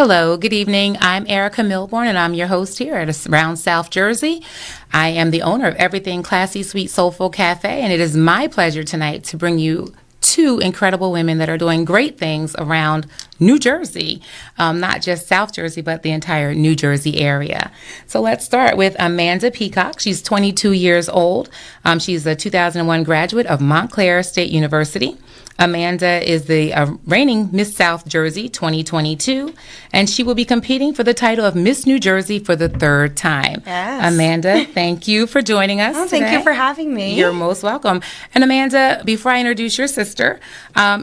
Hello, good evening. I'm Erica Milborn, and I'm your host here at Around South Jersey. I am the owner of Everything Classy, Sweet, Soulful Cafe, and it is my pleasure tonight to bring you two incredible women that are doing great things around New Jersey, not just South Jersey, but the entire New Jersey area. So let's start with Amanda Peacock. She's 22 years old. She's a 2001 graduate of Montclair State University. Amanda is the reigning Miss South Jersey 2022, and she will be competing for the title of Miss New Jersey for the third time. Yes. Amanda, thank you for joining us today. Thank you for having me. You're most welcome. And Amanda, before I introduce your sister,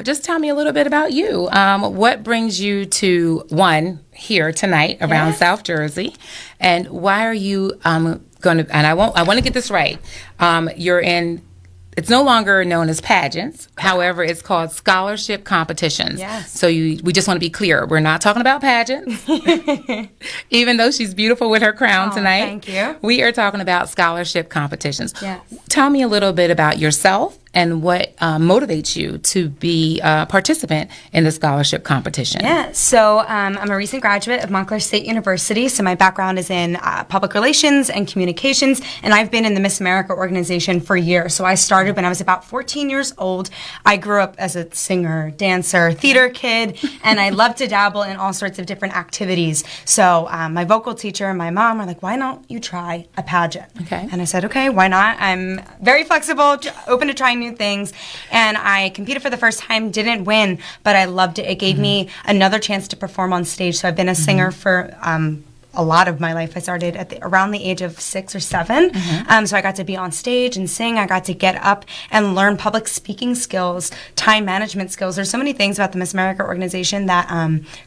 just tell me a little bit about you. What brings you to, one, here tonight around South Jersey, and why are you going to, and I want to get this right, you're in, it's no longer known as pageants. However, it's called scholarship competitions. Yes. So we just want to be clear. We're not talking about pageants. Even though she's beautiful with her crown tonight. Thank you. We are talking about scholarship competitions. Yes. Tell me a little bit about yourself and what motivates you to be a participant in the scholarship competition. Yeah, so I'm a recent graduate of Montclair State University, so my background is in public relations and communications, and I've been in the Miss America organization for years. So I started when I was about 14 years old. I grew up as a singer, dancer, theater kid, and I love to dabble in all sorts of different activities. So my vocal teacher and my mom were like, why don't you try a pageant? Okay. And I said, okay, why not? I'm very flexible, open to trying new things, and I competed for the first time, didn't win, but I loved it. It gave me another chance to perform on stage. So I've been a singer for a lot of my life. I started at around the age of 6 or 7. So I got to be on stage and sing. I got to get up and learn public speaking skills, time management skills. There's so many things about the Miss America organization that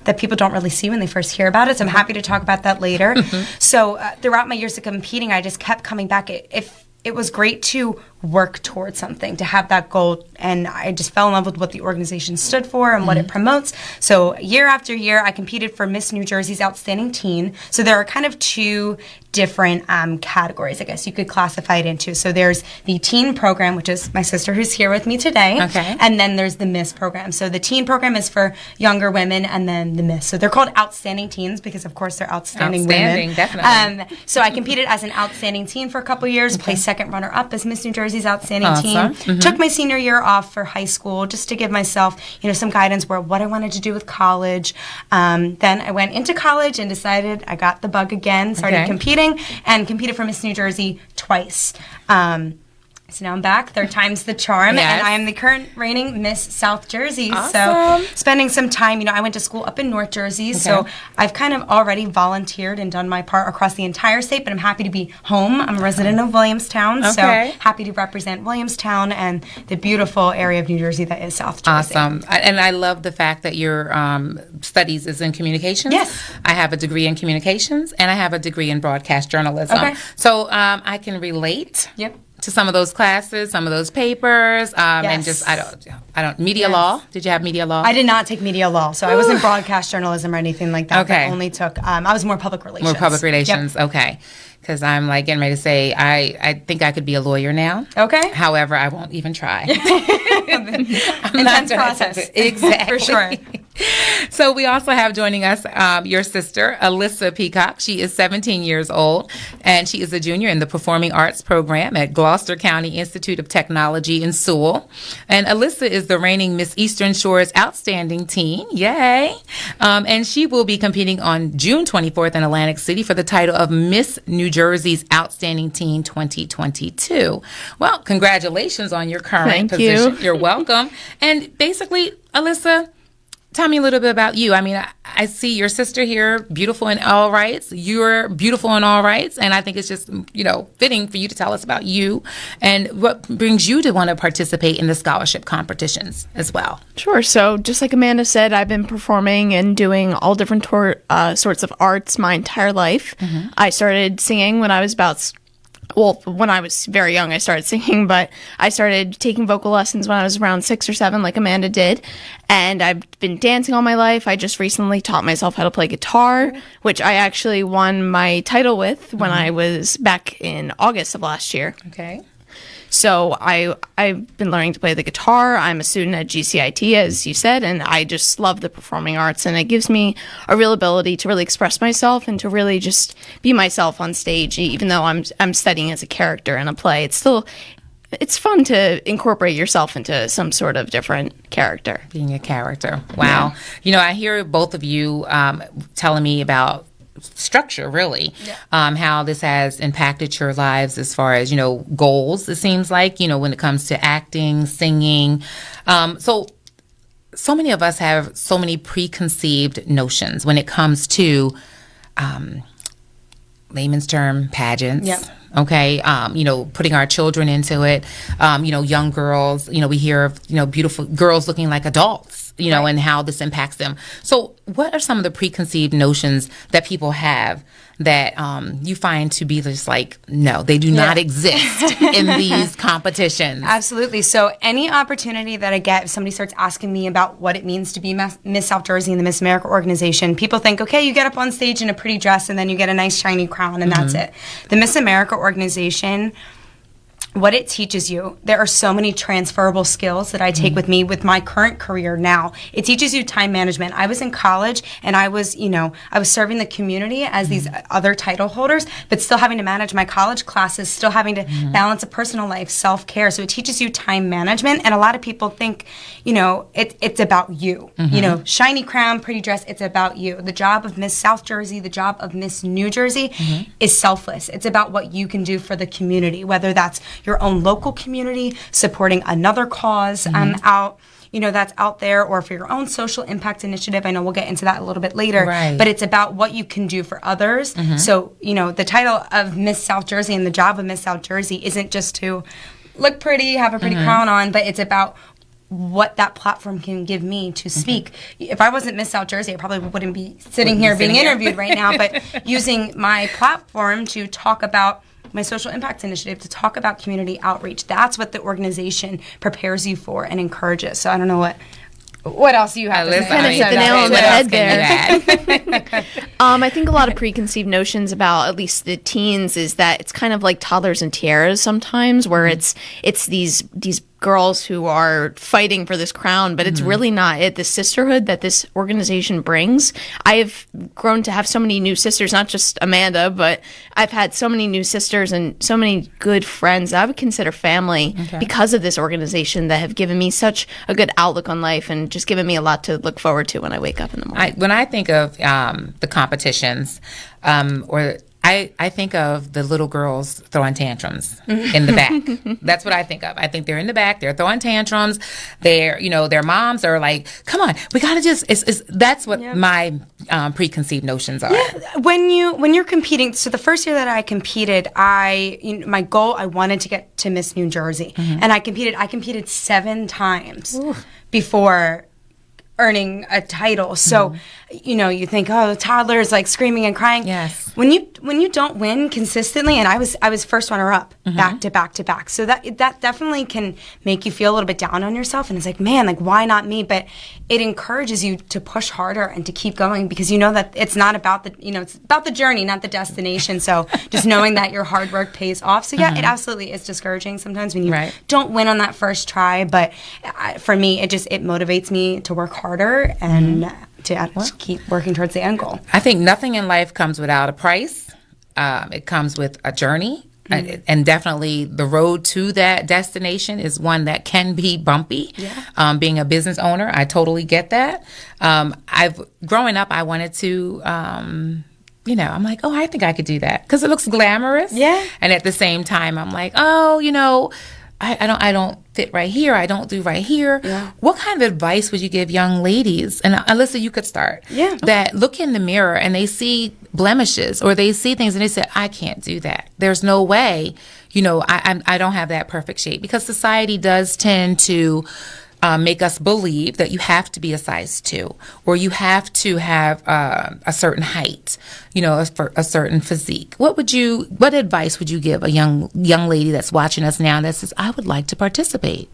that people don't really see when they first hear about it. So I'm happy to talk about that later. So throughout my years of competing, I just kept coming back. It was great to work towards something, to have that goal, and I just fell in love with what the organization stood for and what it promotes. So year after year, I competed for Miss New Jersey's Outstanding Teen. So there are kind of two different categories, I guess you could classify it into. So there's the teen program, which is my sister who's here with me today. Okay. And then there's the Miss program. So the teen program is for younger women, and then the Miss. So they're called Outstanding Teens because, of course, they're outstanding women. Definitely. So I competed as an outstanding teen for a couple years, placed second runner-up as Miss New Jersey's Outstanding Teen. Took my senior year off for high school just to give myself, some guidance where what I wanted to do with college. Then I went into college and decided I got the bug again, started competing, and competed for Miss New Jersey twice. So now I'm back, third time's the charm, Yes. and I am the current reigning Miss South Jersey. Awesome. So spending some time, I went to school up in North Jersey, so I've kind of already volunteered and done my part across the entire state, but I'm happy to be home. I'm a resident of Williamstown, so happy to represent Williamstown and the beautiful area of New Jersey that is South Jersey. Awesome. And I love the fact that your studies is in communications. Yes. I have a degree in communications, and I have a degree in broadcast journalism. Okay. So I can relate. Yep. To some of those classes, some of those papers, and just I don't media law. Did you have media law? I did not take media law, so I wasn't broadcast journalism or anything like that. Okay. I only took. I was more public relations. More public relations. Yep. Okay. Because I'm like getting ready to say I think I could be a lawyer now. Okay. However, I won't even try. Intense process. Exactly. For sure. So we also have joining us your sister, Alyssa Peacock. She is 17 years old, and she is a junior in the Performing Arts program at Gloucester County Institute of Technology in Sewell. And Alyssa is the reigning Miss Eastern Shore's Outstanding Teen. Yay! And she will be competing on June 24th in Atlantic City for the title of Miss New Jersey's Outstanding Teen 2022. Well, congratulations on your current position. You're welcome. And basically, Alyssa, tell me a little bit about you. I mean, I see your sister here, beautiful in all rights. You're beautiful in all rights. And I think it's just, fitting for you to tell us about you and what brings you to want to participate in the scholarship competitions as well. Sure. So just like Amanda said, I've been performing and doing all different sorts of arts my entire life. I started singing when I was when I was very young, I started singing, but I started taking vocal lessons when I was around 6 or 7, like Amanda did. And I've been dancing all my life. I just recently taught myself how to play guitar, which I actually won my title with when I was back in August of last year. Okay. So I've been learning to play the guitar. I'm a student at GCIT, as you said, and I just love the performing arts, and it gives me a real ability to really express myself and to really just be myself on stage. Even though I'm studying as a character in a play, it's fun to incorporate yourself into some sort of different character. Being a character. Wow. I hear both of you telling me about structure, really, how this has impacted your lives as far as, goals, it seems like, when it comes to acting, singing. So many of us have so many preconceived notions when it comes to layman's term, pageants. Yep. Okay, putting our children into it. Young girls. We hear of beautiful girls looking like adults. And how this impacts them. So, what are some of the preconceived notions that people have that you find to be just like, no, they do not exist in these competitions? Absolutely. So any opportunity that I get, if somebody starts asking me about what it means to be Miss South Jersey in the Miss America organization, people think, okay, you get up on stage in a pretty dress and then you get a nice shiny crown and that's it. The Miss America organization, what it teaches you, there are so many transferable skills that I take with me with my current career now. It teaches you time management. I was in college and I was serving the community as these other title holders, but still having to manage my college classes, still having to balance a personal life, self-care. So it teaches you time management. And a lot of people think, it's about you. Shiny crown, pretty dress, it's about you. The job of Miss South Jersey, the job of Miss New Jersey is selfless. It's about what you can do for the community, whether that's your own local community, supporting another cause that's out there, or for your own social impact initiative. I know we'll get into that a little bit later, but it's about what you can do for others. So, the title of Miss South Jersey and the job of Miss South Jersey isn't just to look pretty, have a pretty crown on, but it's about what that platform can give me to speak. If I wasn't Miss South Jersey, I probably wouldn't be sitting here being interviewed right now, but using my platform to talk about my social impact initiative, to talk about community outreach. That's what the organization prepares you for and encourages. So I don't know what else you have to say. Kind of hit the nail on the head there. I think a lot of preconceived notions about at least the teens is that it's kind of like toddlers and tiaras sometimes, where it's these girls who are fighting for this crown, but it's really not it. The sisterhood that this organization brings. I have grown to have so many new sisters, not just Amanda, but I've had so many new sisters and so many good friends that I would consider family because of this organization, that have given me such a good outlook on life and just given me a lot to look forward to when I wake up in the morning. When I think of the competitions, I think of the little girls throwing tantrums in the back. That's what I think of. I think they're in the back. They're throwing tantrums. Their moms are like, "Come on, we gotta just." That's what my preconceived notions are. Yeah. When you're competing, so the first year that I competed, my goal, I wanted to get to Miss New Jersey, and I competed 7 times before earning a title. So, you think, oh, toddlers like screaming and crying. Yes. When you don't win consistently, and I was first runner up back to back to back. So that definitely can make you feel a little bit down on yourself, and it's like, man, like, why not me? But it encourages you to push harder and to keep going, because you know that it's not about it's about the journey, not the destination. So just knowing that your hard work pays off. So yeah, it absolutely is discouraging sometimes when you don't win on that first try. But for me, it motivates me to work harder and to keep working towards the end goal. I think nothing in life comes without a price. It comes with a journey. And definitely the road to that destination is one that can be bumpy. Yeah. Being a business owner, I totally get that. Growing up, I wanted to, I'm like, oh, I think I could do that because it looks glamorous. Yeah. And at the same time, I'm like, oh, I don't fit right here. I don't do right here. Yeah. What kind of advice would you give young ladies? And Alyssa, you could start. Yeah. That look in the mirror and they see blemishes or they see things and they say, I can't do that. There's no way, I don't have that perfect shape, because society does tend to make us believe that you have to be a size 2 or you have to have a certain height, a certain physique. What advice would you give a young lady that's watching us now that says, I would like to participate?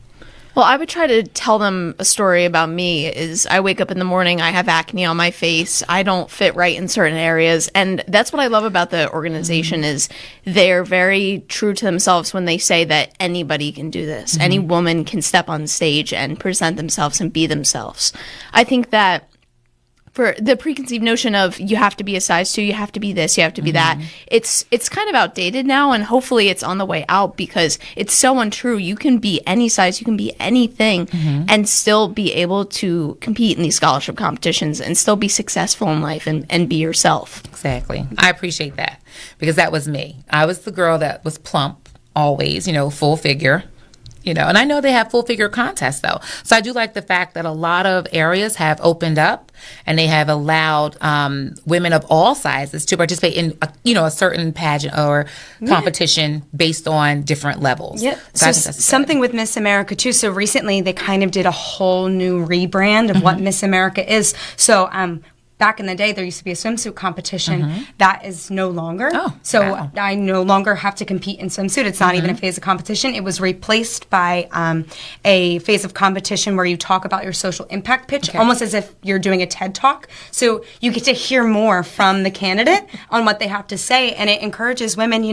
Well, I would try to tell them a story about me is I wake up in the morning, I have acne on my face, I don't fit right in certain areas. And that's what I love about the organization is they're very true to themselves when they say that anybody can do this. Any woman can step on stage and present themselves and be themselves. I think that for the preconceived notion of you have to be a size 2, you have to be this, you have to be that. It's kind of outdated now, and hopefully it's on the way out because it's so untrue. You can be any size, you can be anything, and still be able to compete in these scholarship competitions and still be successful in life and be yourself. Exactly. I appreciate that because that was me. I was the girl that was plump always, full figure. And I know they have full figure contests though. So I do like the fact that a lot of areas have opened up and they have allowed women of all sizes to participate in, a certain pageant or competition based on different levels. Yeah. So I So think that's something good. with Miss America too. So recently they kind of did a whole new rebrand of what Miss America is. So back in the day, there used to be a swimsuit competition. That is no longer. Oh, So wow. I no longer have to compete in swimsuit. It's not even a phase of competition. It was replaced by a phase of competition where you talk about your social impact pitch, almost as if you're doing a TED Talk. So you get to hear more from the candidate on what they have to say, and it encourages women.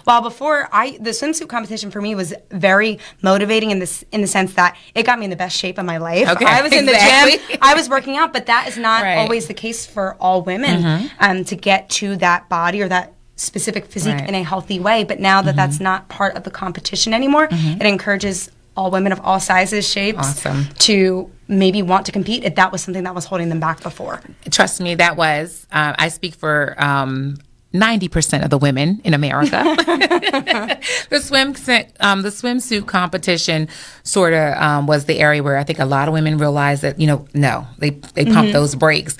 While before the swimsuit competition for me was very motivating in the sense that it got me in the best shape of my life. Okay, I was in the exactly. gym. I was working out, but that is not Right. always the case for all women to get to that body or that specific physique Right. in a healthy way. But now that that's not part of the competition anymore, it encourages all women of all sizes, shapes Awesome. to maybe want to compete if that was something that was holding them back before. Trust me, that was, I speak for 90% of the women in America. The swimsuit competition sort of was the area where I think a lot of women realized that, no, they pump those brakes.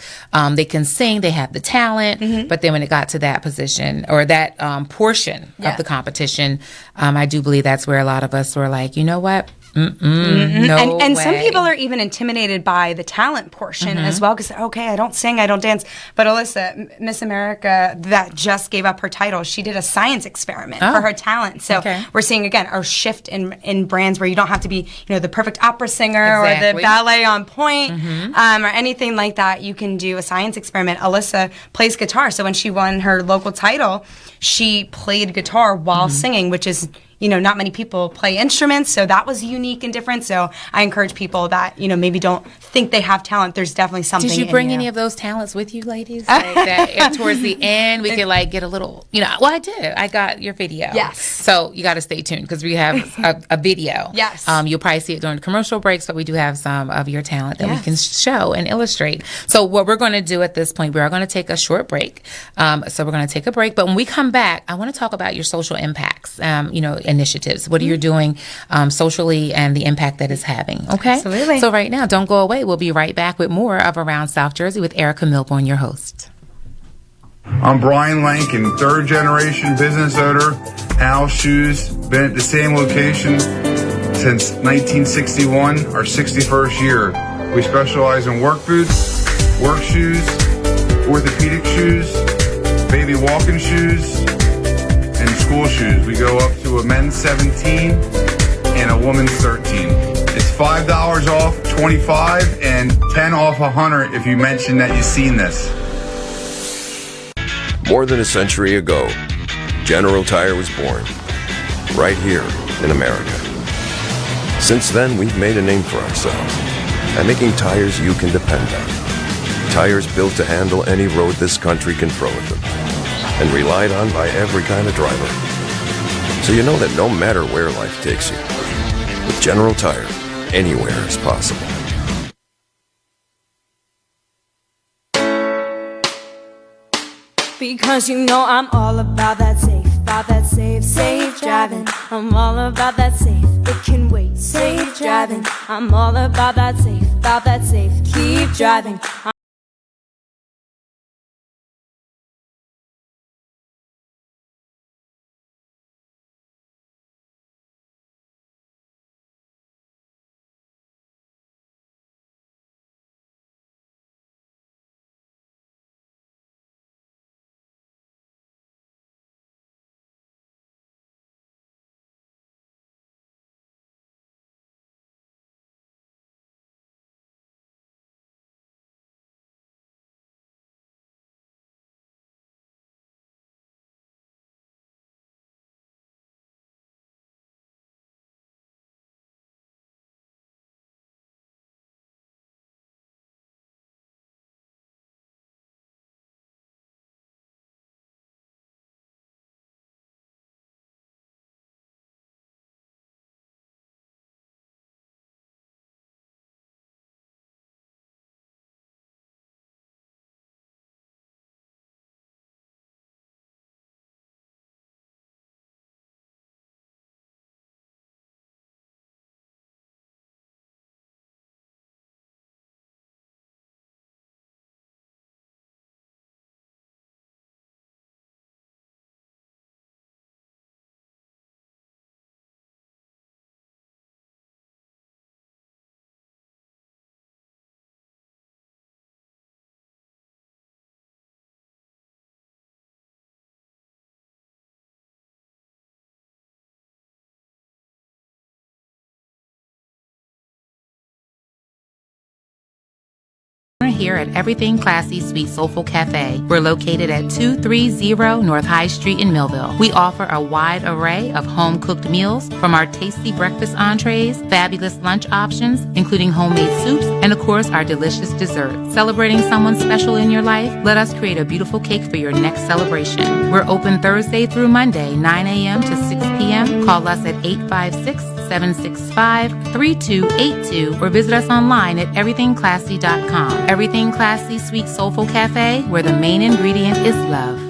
They can sing, they have the talent, but then when it got to that position or that portion of the competition, I do believe that's where a lot of us were like, you know what? No And some way. people are even intimidated by the talent portion as well because okay, I don't sing, I don't dance. But Alyssa, Miss America, that just gave up her title, she did a science experiment for her talent. So we're seeing again a shift in brands where you don't have to be the perfect opera singer or the Exactly. ballet on point or anything like that. You can do a science experiment. Alyssa plays guitar, so when she won her local title, she played guitar while singing, which is not many people play instruments, so that was unique and different. So I encourage people that, maybe don't think they have talent. There's definitely something. Did you bring any of those talents with you, ladies? Like that, and towards the end, we could get a little, well, I did. I got your video. Yes. So you got to stay tuned because we have a video. Yes. You'll probably see it during the commercial breaks, but we do have some of your talent that we can show and illustrate. So what we're going to do at this point, we are going to take a short break. So we're going to take a break, but when we come back, I want to talk about your social impacts, initiatives. What are you doing socially and the impact that it's having? Okay. Absolutely. So right now, don't go away. We'll be right back with more of Around South Jersey with Erica Milborn, your host. I'm Brian Lankin, third generation business owner, Al Shoes. Been at the same location since 1961, our 61st year. We specialize in work boots, work shoes, orthopedic shoes, baby walking shoes, and school shoes. We go up to a men's 17 and a woman's 13. It's $5 off 25 and 10 off 100 if you mention that you've seen this. More than a century ago, General Tire was born, right here in America. Since then, we've made a name for ourselves by making tires you can depend on. Tires built to handle any road this country can throw at them, and relied on by every kind of driver. So you know that no matter where life takes you, with General Tire, anywhere is possible. Because I'm all about that safe driving. I'm all about that safe, it can wait, safe driving. I'm all about that safe, keep driving. here at Everything Classy Sweet Soulful Cafe. We're located at 230 North High Street in Millville. We offer a wide array of home-cooked meals, from our tasty breakfast entrees, fabulous lunch options, including homemade soups, and of course, our delicious desserts. Celebrating someone special in your life? Let us create a beautiful cake for your next celebration. We're open Thursday through Monday, 9 a.m. to 6 p.m. Call us at 856-765-3282 or visit us online at everythingclassy.com. Everything Classy Sweet Soulful Cafe, where the main ingredient is love.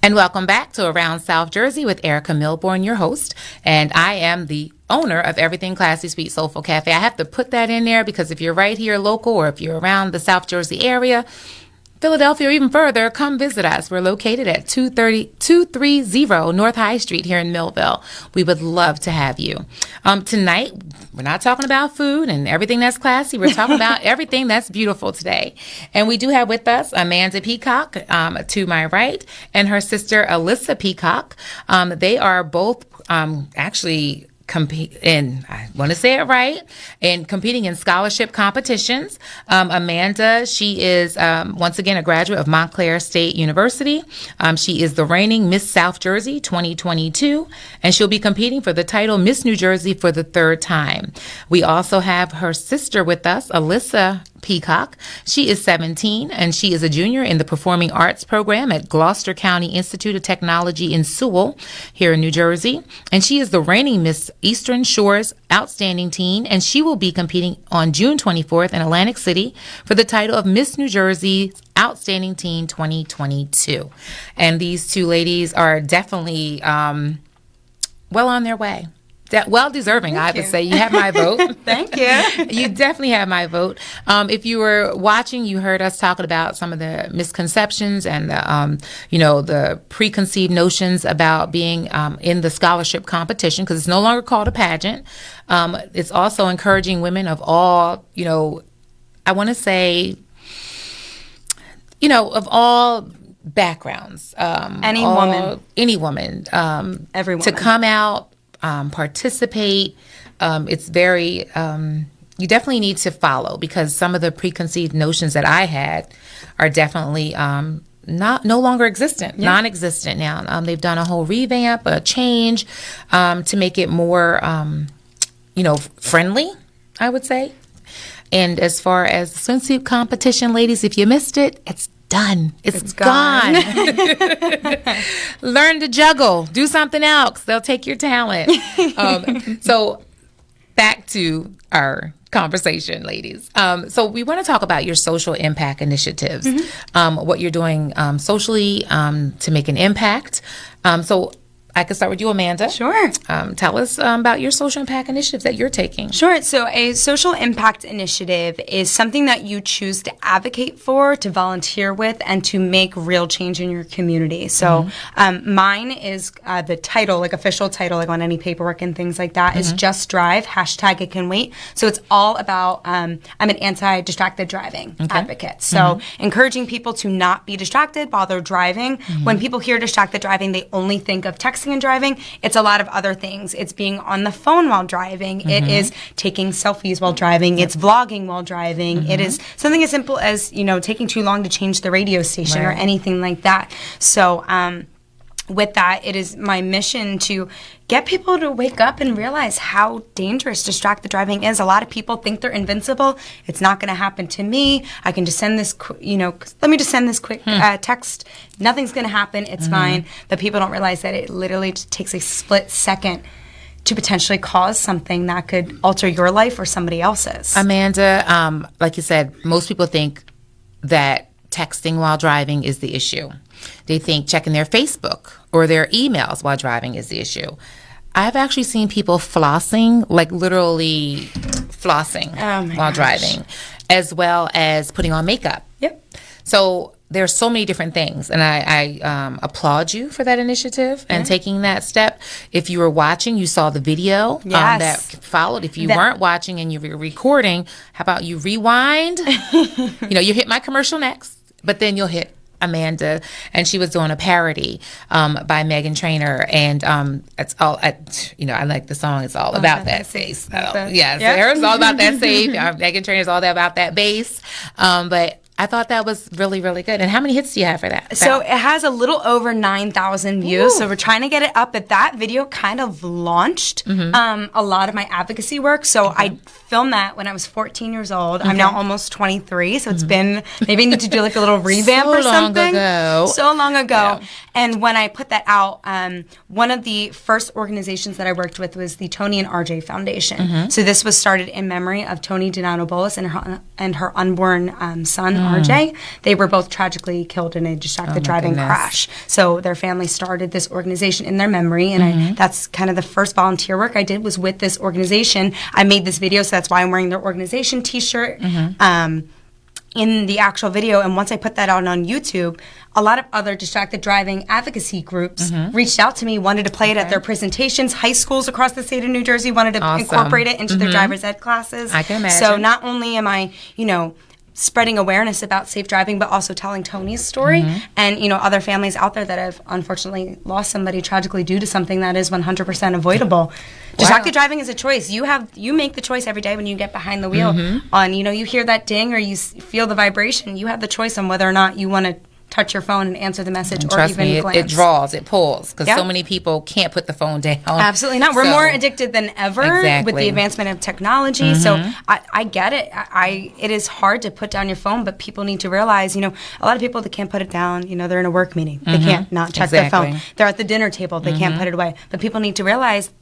And welcome back to Around South Jersey with Erica Milbourne, your host. And I am the owner of Everything Classy Sweet Soulful Cafe. I have to put that in there because if you're right here local or if you're around the South Jersey area, Philadelphia or even further, come visit us. We're located at 230 North High Street here in Millville. We would love to have you. Tonight, we're not talking about food and everything that's classy. We're talking about everything that's beautiful today. And we do have with us Amanda Peacock to my right and her sister Alyssa Peacock. They are both actually compete in, I want to say it right, in competing in scholarship competitions. Amanda, she is once again a graduate of Montclair State University. She is the reigning Miss South Jersey 2022, and she'll be competing for the title Miss New Jersey for the third time. We also have her sister with us, Alyssa Peacock. She is 17 and she is a junior in the Performing Arts program at Gloucester County Institute of Technology in Sewell here in New Jersey. And she is the reigning Miss Eastern Shores Outstanding Teen, and she will be competing on June 24th in Atlantic City for the title of Miss New Jersey Outstanding Teen 2022. And these two ladies are definitely well on their way. Well deserving, I would say. You have my vote. Thank you. You definitely have my vote. If you were watching, you heard us talking about some of the misconceptions and the preconceived notions about being in the scholarship competition, because it's no longer called a pageant. It's also encouraging women of all, I want to say, of all backgrounds. Any woman, every woman, to come out. Participate. It's very, you definitely need to follow, because some of the preconceived notions that I had are definitely no longer existent, non-existent now. They've done a whole revamp, a change to make it more, friendly, I would say. And as far as the swimsuit competition, ladies, if you missed it, it's done. It's gone. Learn to juggle. Do something else. They'll take your talent. So back to our conversation, ladies. So we want to talk about your social impact initiatives, what you're doing socially to make an impact. So I can start with you, Amanda. Sure. Tell us about your social impact initiatives that you're taking. Sure. So a social impact initiative is something that you choose to advocate for, to volunteer with, and to make real change in your community. So mine is the title, like official title, like on any paperwork and things like that, is Just Drive, #It Can Wait. So it's all about, I'm an anti-distracted driving advocate. So encouraging people to not be distracted while they're driving. When people hear distracted driving, they only think of texting and driving. It's a lot of other things. It's being on the phone while driving. It is taking selfies while driving. It's vlogging while driving. It is something as simple as, taking too long to change the radio station or anything like that. So with that, it is my mission to get people to wake up and realize how dangerous distracted driving is. A lot of people think they're invincible. It's not going to happen to me. I can just send this, let me just send this quick text. Nothing's going to happen. It's fine. But people don't realize that it literally just takes a split second to potentially cause something that could alter your life or somebody else's. Amanda, like you said, most people think that texting while driving is the issue. They think checking their Facebook or their emails while driving is the issue. I've actually seen people flossing, like literally flossing while driving, as well as putting on makeup. Yep. So there's so many different things, and I applaud you for that initiative and taking that step. If you were watching, you saw the video Yes. that followed. If you weren't watching and you were recording, how about you rewind? You hit my commercial next, but then you'll hit Amanda, and she was doing a parody by Meghan Trainor, and it's all I like the song. It's all about that bass. It's all about that safe. Meghan Trainor's all about that bass, but I thought that was really, really good. And how many hits do you have for that? So it has a little over 9,000 views. So we're trying to get it up. But that video kind of launched a lot of my advocacy work. So I filmed that when I was 14 years old. I'm now almost 23. So it's been, maybe I need to do like a little revamp or something. So long ago. Yeah. And when I put that out, one of the first organizations that I worked with was the Tony and RJ Foundation. So this was started in memory of Tony Donato Bolas and her unborn son, RJ. They were both tragically killed in a distracted driving crash. So their family started this organization in their memory, and that's kind of the first volunteer work I did was with this organization. I made this video, so that's why I'm wearing their organization T-shirt in the actual video. And once I put that out on YouTube, a lot of other distracted driving advocacy groups reached out to me, wanted to play it at their presentations. High schools across the state of New Jersey wanted to incorporate it into their driver's ed classes. I can imagine. So not only am I, spreading awareness about safe driving, but also telling Tony's story and, other families out there that have unfortunately lost somebody tragically due to something that is 100% avoidable. Distracted driving is a choice. You make the choice every day when you get behind the wheel on, you hear that ding or you feel the vibration. You have the choice on whether or not you want to touch your phone and answer the message, or trust even me, glance. it draws, it pulls, because so many people can't put the phone down. Absolutely not. We're more addicted than ever with the advancement of technology. So I get it. It is hard to put down your phone, but people need to realize, a lot of people that can't put it down, they're in a work meeting. They can't not check their phone. They're at the dinner table. They can't put it away. But people need to realize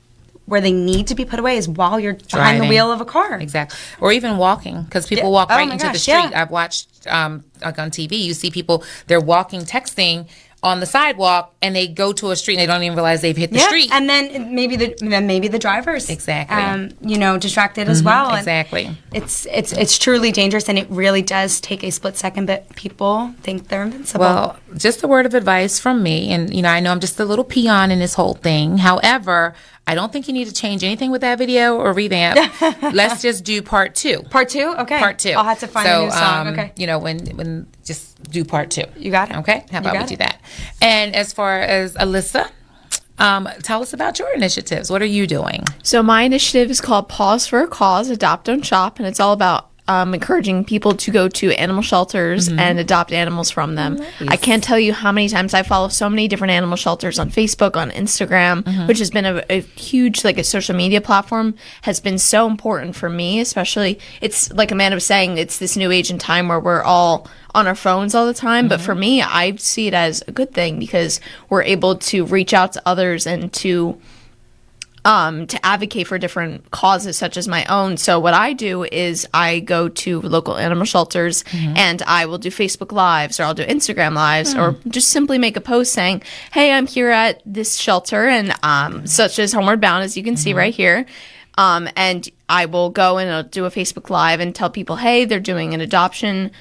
where they need to be put away is while you're behind the wheel of a car. Exactly. Or even walking, because people walk right into the street. I've watched like on TV, you see people, they're walking, texting on the sidewalk, and they go to a street and they don't even realize they've hit the street. And then maybe the drivers distracted as well. Exactly. And it's truly dangerous, and it really does take a split second, but people think they're invincible. Well, just a word of advice from me, and I know I'm just a little peon in this whole thing. However, I don't think you need to change anything with that video or revamp. Let's just do part 2. Part 2? Okay. Part 2. I'll have to find a new song. Okay. When just do part 2. You got it. Okay. How about we do that? And as far as Alyssa, tell us about your initiatives. What are you doing? So my initiative is called Pause for a Cause, Adopt, Don't Shop, and it's all about encouraging people to go to animal shelters and adopt animals from them. Nice. I can't tell you how many times I follow so many different animal shelters on Facebook, on Instagram, which has been a huge, a social media platform, has been so important for me, especially, it's like Amanda was saying, it's this new age and time where we're all on our phones all the time. But for me, I see it as a good thing because we're able to reach out to others and to advocate for different causes such as my own. So what I do is I go to local animal shelters and I will do Facebook Lives, or I'll do Instagram Lives, or just simply make a post saying, hey, I'm here at this shelter, and such as Homeward Bound, as you can see right here. And I will go and I'll do a Facebook Live and tell people, hey, they're doing an adoption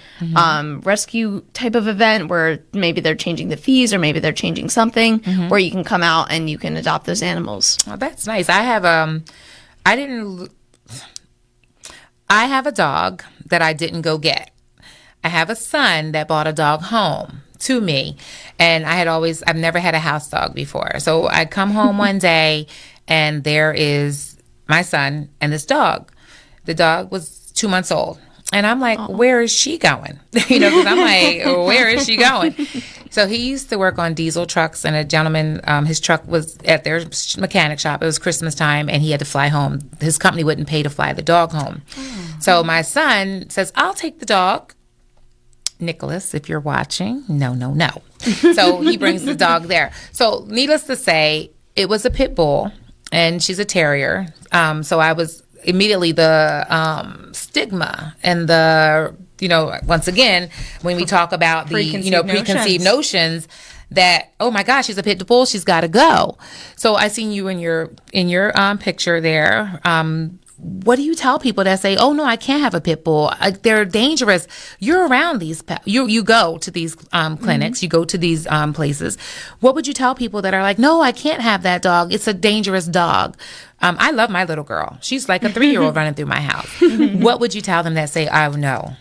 rescue type of event where maybe they're changing the fees or maybe they're changing something where you can come out and you can adopt those animals. Oh, that's nice. I have a dog that I didn't go get. I have a son that bought a dog home to me, and I've never had a house dog before. So I come home one day and there is my son and this dog. The dog was 2 months old. And I'm like, where is she going? Because I'm like, where is she going? So he used to work on diesel trucks, and a gentleman, his truck was at their mechanic shop. It was Christmas time, and he had to fly home. His company wouldn't pay to fly the dog home. So my son says, I'll take the dog. Nicholas, if you're watching, no. So he brings the dog there. So needless to say, it was a pit bull, and she's a terrier. So I was immediately the stigma and the, once again, when we talk about the, preconceived notions that, oh my gosh, she's a pit bull, she's got to go. So I seen you in your picture there. what do you tell people that say, "Oh no, I can't have a pit bull. They're dangerous." You're around these. You go to these clinics. You go to these places. What would you tell people that are like, "No, I can't have that dog. It's a dangerous dog." I love my little girl. She's like a 3-year-old running through my house. What would you tell them that say, "I know"?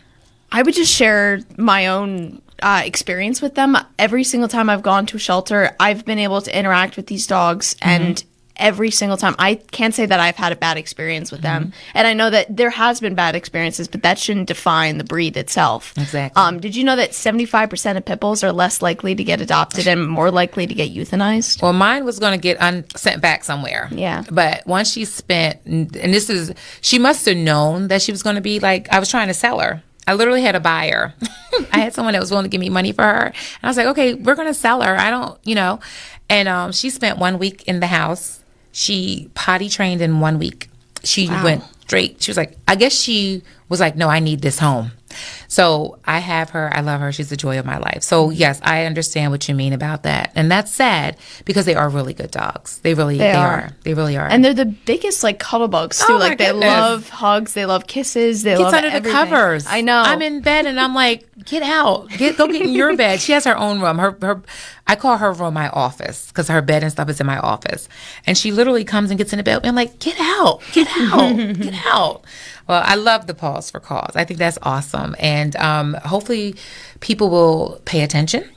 I would just share my own experience with them. Every single time I've gone to a shelter, I've been able to interact with these dogs, and every single time, I can't say that I've had a bad experience with them. And I know that there has been bad experiences, but that shouldn't define the breed itself. Exactly. Did you know that 75% of pit bulls are less likely to get adopted and more likely to get euthanized? Well, mine was going to get sent back somewhere. Yeah. But once she spent, and she must have known that she was going to be like, I was trying to sell her. I literally had a buyer. I had someone that was willing to give me money for her. And I was like, okay, we're going to sell her. I don't, And she spent 1 week in the house. She potty trained in 1 week. She went straight. She was like, I guess she was like, no, I need this home. So I have her. I love her. She's the joy of my life. So yes, I understand what you mean about that. And that's sad because they are really good dogs. They really are. They really are. And they're the biggest cuddle bugs too. Oh, my they goodness. love hugs. They love kisses. They love under everything. the covers. I know. I'm in bed and I'm like, get out. Go get in your bed. She has her own room. I call her room my office because her bed and stuff is in my office. And she literally comes and gets in the bed. And I'm like, get out. Get out. Well, I love the Pause for Cause. I think that's awesome. And hopefully people will pay attention.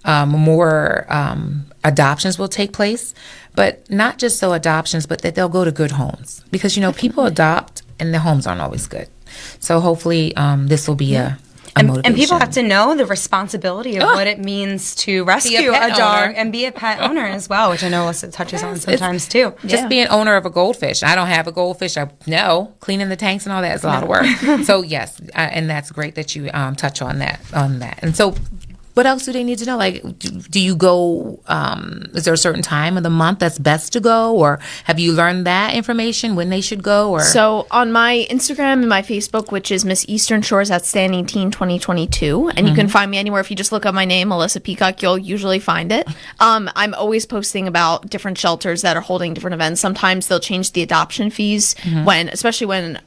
More adoptions will take place. But not just so adoptions, but that they'll go to good homes. Because, people adopt and the homes aren't always good. So hopefully this will be a motivation. And people have to know the responsibility of what it means to rescue a dog owner. and be a pet owner as well, which I know Alyssa touches on sometimes too. Just be an owner of a goldfish. I don't have a goldfish. Cleaning the tanks and all that is a lot of work. So yes, and that's great that you touch on that. And so, what else do they need to know? Like, do you go? Is there a certain time of the month that's best to go, or have you learned that information when they should go? Or so on my Instagram and my Facebook, which is Miss Eastern Shores Outstanding Teen 2022, and you can find me anywhere. If you just look up my name, Alyssa Peacock, you'll usually find it. I'm always posting about different shelters that are holding different events. Sometimes they'll change the adoption fees especially when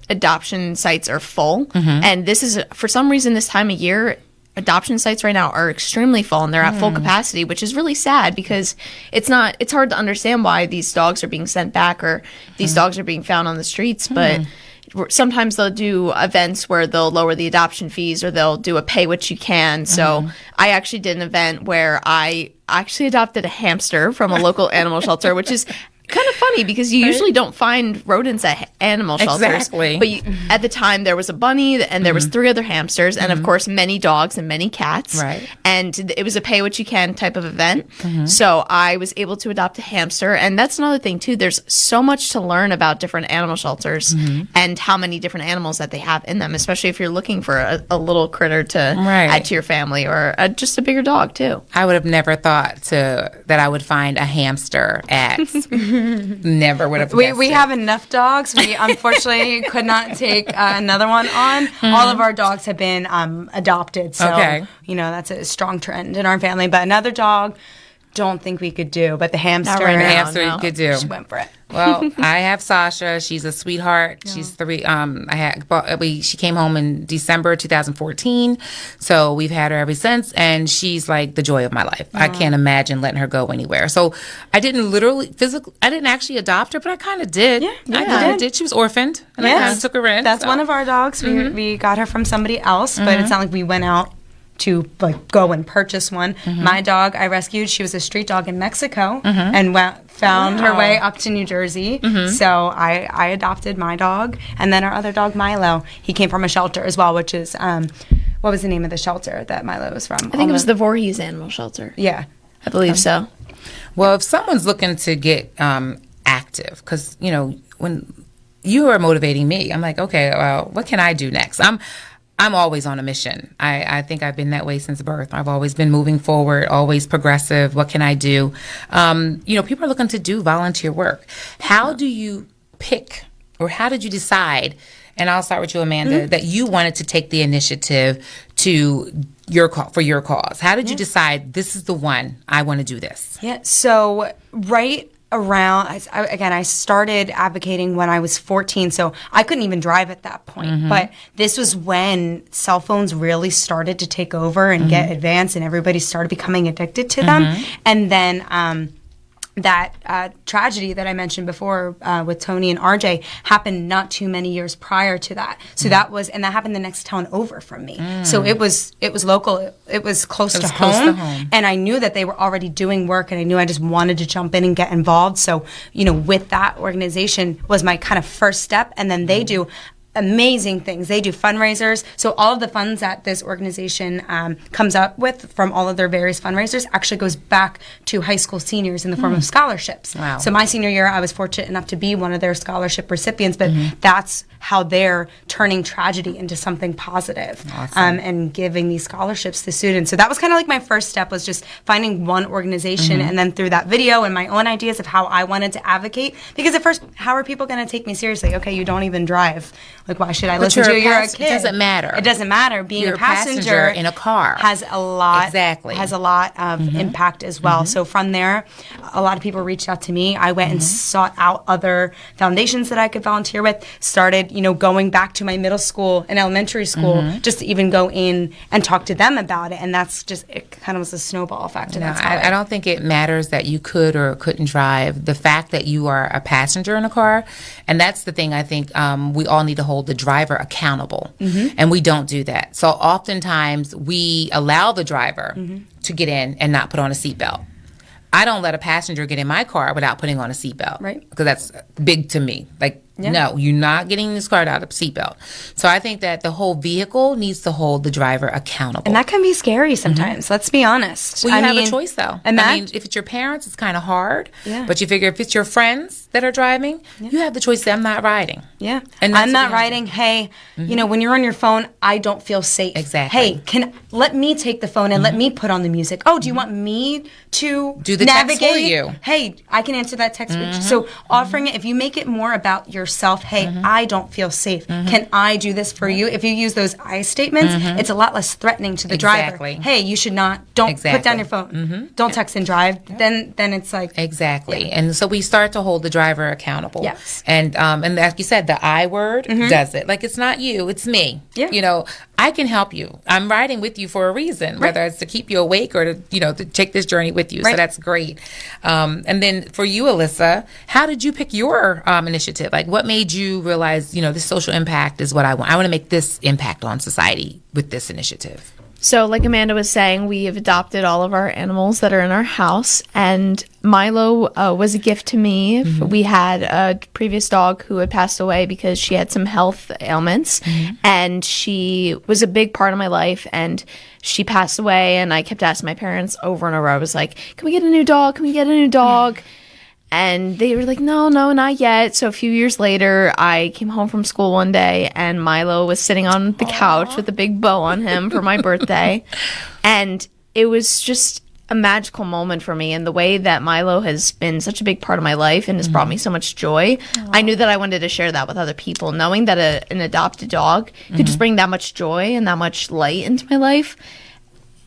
adoption sites are full. And this is for some reason this time of year. Adoption sites right now are extremely full and they're at full capacity, which is really sad because it's hard to understand why these dogs are being sent back or these dogs are being found on the streets. But sometimes they'll do events where they'll lower the adoption fees or they'll do a pay what you can. So I actually did an event where I actually adopted a hamster from a local animal shelter, which is kind of funny because you usually don't find rodents at animal shelters. Exactly. But at the time, there was a bunny and there was 3 other hamsters and, of course, many dogs and many cats. Right. And it was a pay-what-you-can type of event. So I was able to adopt a hamster. And that's another thing, too. There's so much to learn about different animal shelters and how many different animals that they have in them, especially if you're looking for a little critter to add to your family or just a bigger dog, too. I would have never thought that I would find a hamster at. Never would have. We have enough dogs. We unfortunately could not take another one on. All of our dogs have been adopted, so that's a strong trend in our family. But another dog, don't think we could do. But the hamster, You could do. She went for it. Well, I have Sasha. She's a sweetheart. Yeah. She's 3. She came home in December 2014, so we've had her ever since, and she's like the joy of my life. I can't imagine letting her go anywhere. So I didn't I didn't actually adopt her, but I kind of did. I did. She was orphaned, and I kind of took her in. That's one of our dogs. We got her from somebody else, but it's not like we went out to go and purchase one. My dog I rescued, she was a street dog in Mexico and found her way up to New Jersey. So I adopted my dog, and then our other dog Milo, he came from a shelter as well, which is what was the name of the shelter that Milo was from? I think it was the Voorhees Animal Shelter. Yeah, I believe so. Well, if someone's looking to get active, because when you are motivating me, I'm like, okay, well, what can I do next? I'm always on a mission. I think I've been that way since birth. I've always been moving forward, always progressive. What can I do? People are looking to do volunteer work. How do you pick, or how did you decide, and I'll start with you, Amanda, that you wanted to take the initiative to your cause? How did you decide this is the one, I want to do this? Yeah, so right around, again, I started advocating when I was 14, so I couldn't even drive at that point. But this was when cell phones really started to take over and get advanced, and everybody started becoming addicted to them. And then that tragedy that I mentioned before with Tony and RJ happened not too many years prior to that. So that happened the next town over from me. So it was local. It was close to home. And I knew that they were already doing work, and I knew I just wanted to jump in and get involved. So, with that organization was my kind of first step. And then they do amazing things. They do fundraisers. So all of the funds that this organization comes up with from all of their various fundraisers actually goes back to high school seniors in the form of scholarships. Wow. So my senior year, I was fortunate enough to be one of their scholarship recipients, but that's how they're turning tragedy into something positive. And giving these scholarships to students. So that was kind of like my first step, was just finding one organization, and then through that video and my own ideas of how I wanted to advocate. Because at first, how are people going to take me seriously? Okay, you don't even drive. Like, why should I listen to you? You're a kid. It doesn't matter. It doesn't matter. Being You're a passenger in a car has a lot. Exactly. Has a lot of impact as well. So from there, a lot of people reached out to me. I went and sought out other foundations that I could volunteer with. Started, going back to my middle school and elementary school, just to even go in and talk to them about it. And that's just, it kind of was a snowball effect. And I don't think it matters that you could or couldn't drive. The fact that you are a passenger in a car, and that's the thing I think we all need to hold the driver accountable. And we don't do that. So oftentimes we allow the driver to get in and not put on a seatbelt. I don't let a passenger get in my car without putting on a seatbelt. Right. Because that's big to me. No, you're not getting in this car without a seatbelt. So I think that the whole vehicle needs to hold the driver accountable. And that can be scary sometimes. Let's be honest. Well, you have a choice, though. If it's your parents, it's kind of hard. Yeah. But you figure if it's your friends that are driving, you have the choice that I'm not riding. Yeah. And that's I'm what not we have riding. Hey, when you're on your phone, I don't feel safe. Exactly. Hey, let me take the phone and let me put on the music. Oh, do you want me to do the text navigate for you? Hey, I can answer that text. So offering it, if you make it more about yourself, hey, I don't feel safe. Can I do this for you? If you use those I statements, it's a lot less threatening to the driver. Hey, you should not. Don't put down your phone. Don't text and drive. Then it's like exactly. And so we start to hold the driver accountable. Yes. And like you said, the I word does it. Like, it's not you, it's me. Yeah. I can help you. I'm riding with you for a reason, whether it's to keep you awake or to take this journey with you. Right. So that's great. And then for you, Alyssa, how did you pick your initiative? Like, what made you realize, this social impact is what I want. I want to make this impact on society with this initiative. So, like Amanda was saying, we have adopted all of our animals that are in our house, and Milo was a gift to me. We had a previous dog who had passed away because she had some health ailments, and she was a big part of my life, and she passed away, and I kept asking my parents over and over. I was like, can we get a new dog? Can we get a new dog? And they were like, no, not yet. So a few years later, I came home from school one day, and Milo was sitting on the couch with a big bow on him for my birthday. And it was just a magical moment for me. And the way that Milo has been such a big part of my life and has brought me so much joy, I knew that I wanted to share that with other people. Knowing that an adopted dog could just bring that much joy and that much light into my life,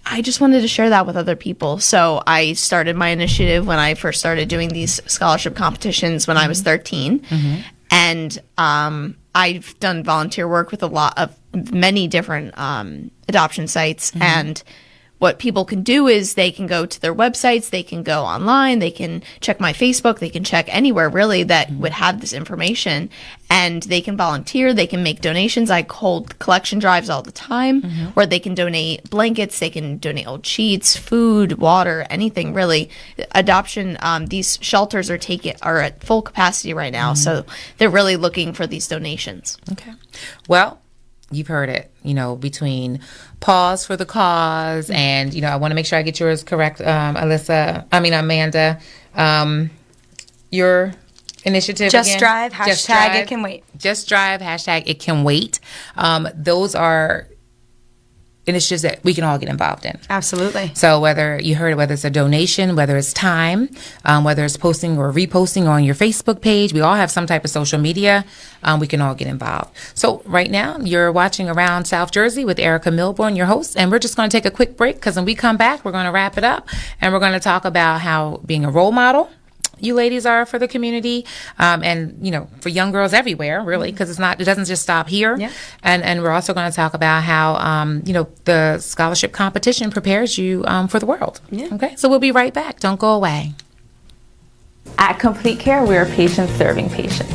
I just wanted to share that with other people. So I started my initiative when I first started doing these scholarship competitions when I was 13. And I've done volunteer work with many different adoption sites. And what people can do is they can go to their websites, they can go online, they can check my Facebook, they can check anywhere really that would have this information, and they can volunteer, they can make donations. I hold collection drives all the time where they can donate blankets, they can donate old sheets, food, water, anything really. Adoption, these shelters are at full capacity right now, so they're really looking for these donations. Okay. Well, you've heard it, between Pause for the Cause and, I want to make sure I get yours correct, Amanda. Your initiative Just again? Drive, hashtag It Can Wait. Just Drive, hashtag It Can Wait. Those are initiatives that we can all get involved in. Absolutely. So whether it's a donation, whether it's time, whether it's posting or reposting on your Facebook page, we all have some type of social media, we can all get involved. So right now, you're watching Around South Jersey with Erica Milbourne, your host, and we're just going to take a quick break because when we come back, we're going to wrap it up, and we're going to talk about how being a role model you ladies are for the community, and for young girls everywhere, really, because it doesn't just stop here. Yeah. And we're also going to talk about how the scholarship competition prepares you for the world. Yeah. Okay, so we'll be right back. Don't go away. At Complete Care, we are patients serving patients.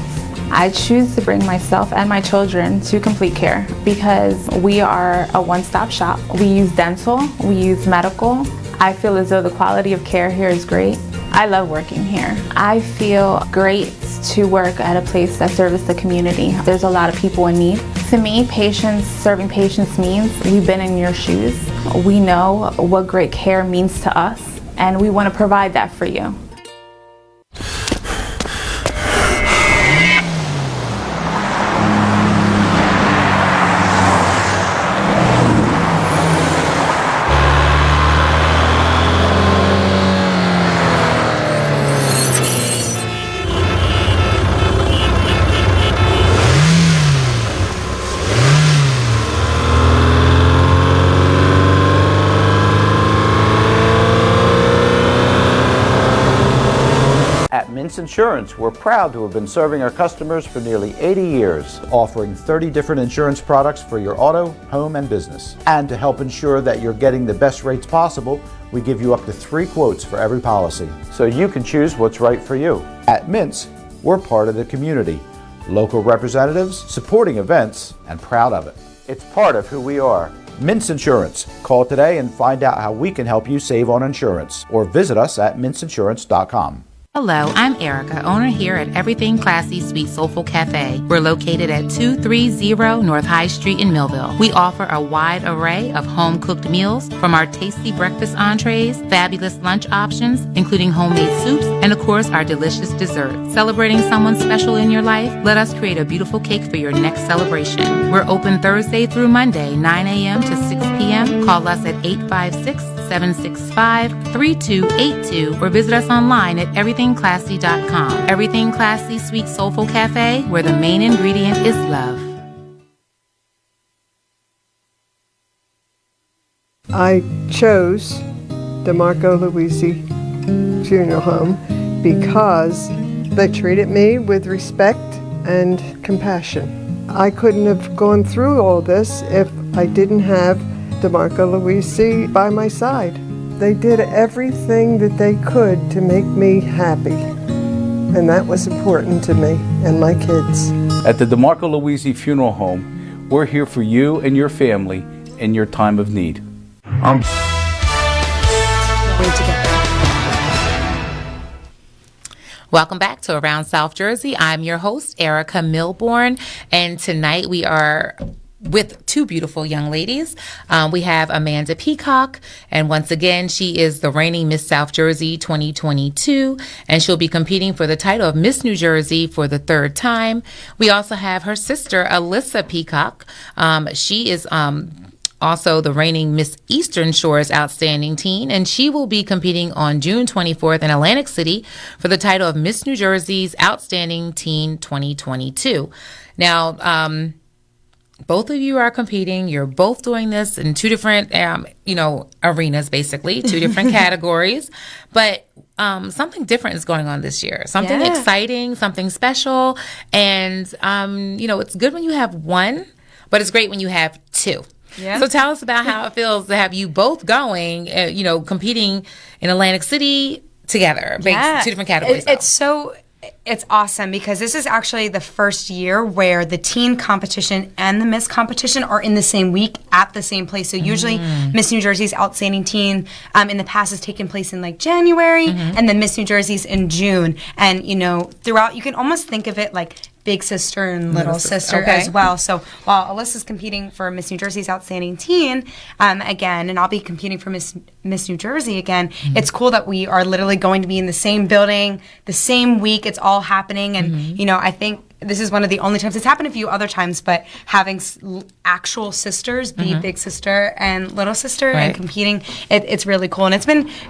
I choose to bring myself and my children to Complete Care because we are a one-stop shop. We use dental, we use medical. I feel as though the quality of care here is great. I love working here. I feel great to work at a place that serves the community. There's a lot of people in need. To me, patients serving patients means we've been in your shoes. We know what great care means to us, and we want to provide that for you. At Mintz Insurance, we're proud to have been serving our customers for nearly 80 years, offering 30 different insurance products for your auto, home, and business. And to help ensure that you're getting the best rates possible, we give you up to 3 quotes for every policy, so you can choose what's right for you. At Mintz, we're part of the community, local representatives, supporting events, and proud of it. It's part of who we are. Mintz Insurance. Call today and find out how we can help you save on insurance, or visit us at mintzinsurance.com. Hello, I'm Erica, owner here at Everything Classy Sweet Soulful Cafe. We're located at 230 North High Street in Millville. We offer a wide array of home-cooked meals, from our tasty breakfast entrees, fabulous lunch options, including homemade soups, and of course, our delicious desserts. Celebrating someone special in your life? Let us create a beautiful cake for your next celebration. We're open Thursday through Monday, 9 a.m. to 6 p.m. Call us at 856-765-3282 or visit us online at everythingclassy.com. Everything Classy Sweet Soulful Cafe, where the main ingredient is love. I chose DeMarco Luisi Funeral Home because they treated me with respect and compassion. I couldn't have gone through all this if I didn't have DeMarco Luisi by my side. They did everything that they could to make me happy, and that was important to me and my kids. At the DeMarco Luisi Funeral Home, we're here for you and your family in your time of need. Welcome back to Around South Jersey. I'm your host, Erica Milbourne, and tonight we are with two beautiful young ladies. We have Amanda Peacock, and once again, she is the reigning Miss South Jersey 2022, and she'll be competing for the title of Miss New Jersey for the third time. We also have her sister, Alyssa Peacock. She is also the reigning Miss Eastern Shore's Outstanding Teen, and she will be competing on June 24th in Atlantic City for the title of Miss New Jersey's Outstanding Teen 2022. Now, both of you are competing. You're both doing this in two different, arenas, basically, two different categories. But something different is going on this year. Something exciting, something special. And, it's good when you have one, but it's great when you have two. Yeah. So tell us about how it feels to have you both going, competing in Atlantic City together. Two different categories. It's awesome because this is actually the first year where the teen competition and the Miss competition are in the same week at the same place. So usually Miss New Jersey's Outstanding Teen in the past has taken place in like January and then Miss New Jersey's in June. And, throughout, you can almost think of it like big sister and little sister as well. So while Alyssa's competing for Miss New Jersey's Outstanding Teen again, and I'll be competing for Miss New Jersey again, it's cool that we are literally going to be in the same building, the same week. It's all happening. And, I think this is one of the only times, it's happened a few other times, but having actual sisters be big sister and little sister and competing, it's really cool. And